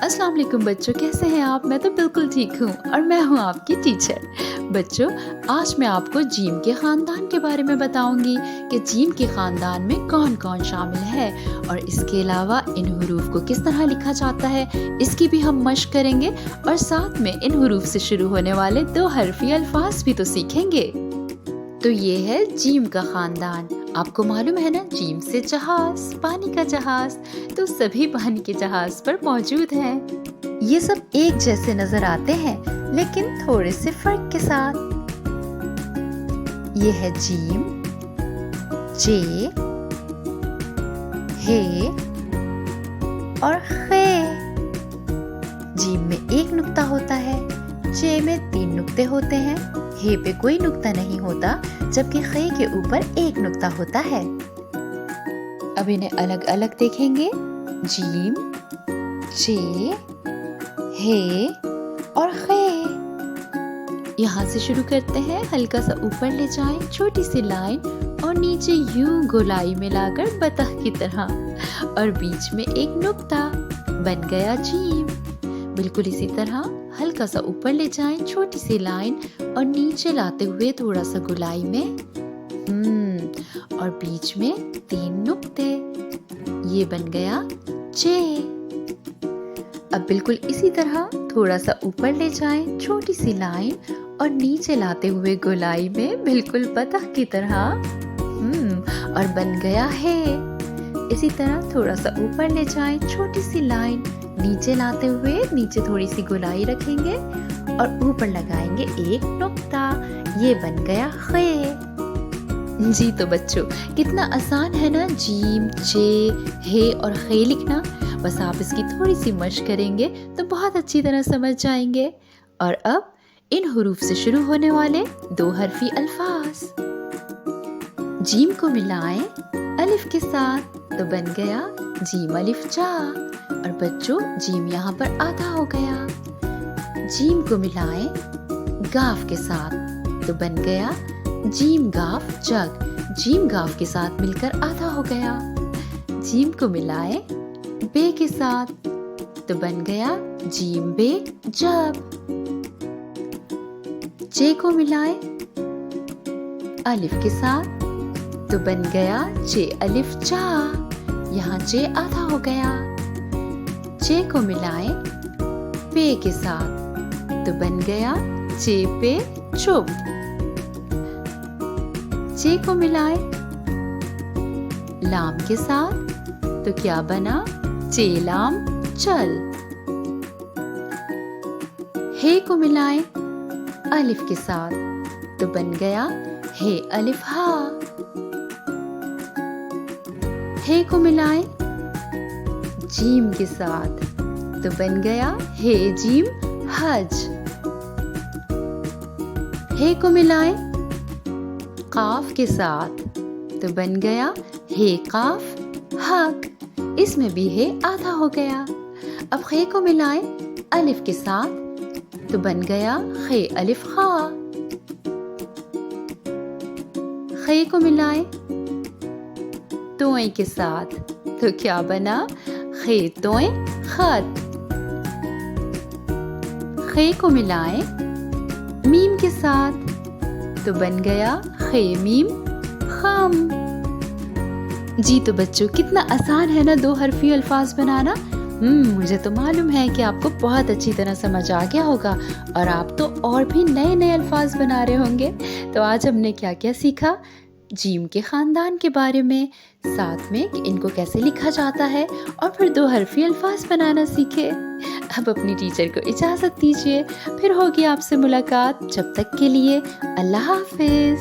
अस्सलाम वालेकुम बच्चों, कैसे हैं आप? मैं तो बिल्कुल ठीक हूँ और मैं हूँ आपकी टीचर। बच्चों, आज मैं आपको जीम के ख़ानदान के बारे में बताऊंगी कि जीम के ख़ानदान में कौन-कौन शामिल है और इसके अलावा इन हुरूफ को किस तरह लिखा जाता है, इसकी भी हम मश्क करेंगे और साथ में इन हुरूफ से शुरू होने वाले 2 हरफ़ी अल्फाज भी तो सीखेंगे। तो ये है जीम का ख़ानदान। आपको मालूम है ना, जीम से जहाज, पानी का जहाज, तो सभी पानी के जहाज पर मौजूद हैं। ये सब एक जैसे नजर आते हैं लेकिन थोड़े से फर्क के साथ। ये है जीम, जे, हे और खे। जीम में एक नुक्ता होता है, जे में 3 नुक्ते होते हैं, हे पे कोई नुक्ता नहीं होता, जबकि खे के ऊपर 1 नुक्ता होता है। अब इन्हें अलग अलग देखेंगे। जीम, जे, हे और खे। यहाँ से शुरू करते हैं। हल्का सा ऊपर ले जाएं, छोटी सी लाइन और नीचे यूं गोलाई में लाकर बतख की तरह और बीच में 1 नुक्ता, बन गया जीम। बिल्कुल इसी तरह हल्का सा ऊपर ले जाएं, छोटी सी लाइन और नीचे लाते हुए थोड़ा सा गोलाई में और बीच में 3 नुक्ते, ये बन गया जे। अब बिल्कुल इसी तरह थोड़ा सा ऊपर ले जाएं, छोटी सी लाइन और नीचे लाते हुए गोलाई में बिल्कुल बतख की तरह और बन गया है। इसी तरह थोड़ा सा ऊपर ले जाएं, छोटी सी लाइन नीचे लाते हुए नीचे थोड़ी सी गोलाई रखेंगे और ऊपर लगाएंगे 1 नुक्ता, ये बन गया खे। जी तो बच्चों, कितना आसान है ना जीम, जे, हे और खे लिखना। बस आप इसकी थोड़ी सी मश्क करेंगे तो बहुत अच्छी तरह समझ जाएंगे। और अब इन हुरूफ से शुरू होने वाले 2 हरफी अल्फाज। जीम को मिलाएं अलिफ के साथ तो बन गया जीम अलिफ जा। और बच्चों, जीम यहाँ पर आधा हो गया। जीम को मिलाएं गाफ के साथ तो बन गया जीम गाफ जग। जीम गाफ के साथ मिलकर आधा हो गया। जीम को मिलाएं बे के साथ तो बन गया जीम बे जब। जे को मिलाएं अलिफ के साथ तो बन गया जे अलिफ जा। यहाँ जे आधा हो गया। जे को मिलाएं पे के साथ तो बन गया जे पे चुप। जे को मिलाएं लाम के साथ तो क्या बना, चे लाम चल। हे को मिलाएं अलिफ के साथ तो बन गया हे अलिफ हा। हे को मिलाएं जीम के साथ तो बन गया हे जीम हज। हे को मिलाएं काफ के साथ तो बन गया हे काफ हक। इसमें भी हे आधा हो गया। अब खे को मिलाएं अलिफ के साथ तो बन गया खे अलिफ खा। खे को मिलाएं तोए के साथ तो क्या बना, खे तोए खत। खे को मिलाएं मीम के साथ तो बन गया खे मीम खम। जी तो बच्चों, कितना आसान है ना 2 हरफी अल्फाज बनाना। मुझे तो मालूम है कि आपको बहुत अच्छी तरह समझ आ गया होगा और आप तो और भी नए नए अल्फाज बना रहे होंगे। तो आज हमने क्या क्या सीखा जीम के ख़ानदान के बारे में, साथ में कि इनको कैसे लिखा जाता है और फिर 2 हरफी अल्फाज बनाना सीखे। अब अपनी टीचर को इजाज़त दीजिए, फिर होगी आपसे मुलाकात। जब तक के लिए अल्लाह हाफिज़।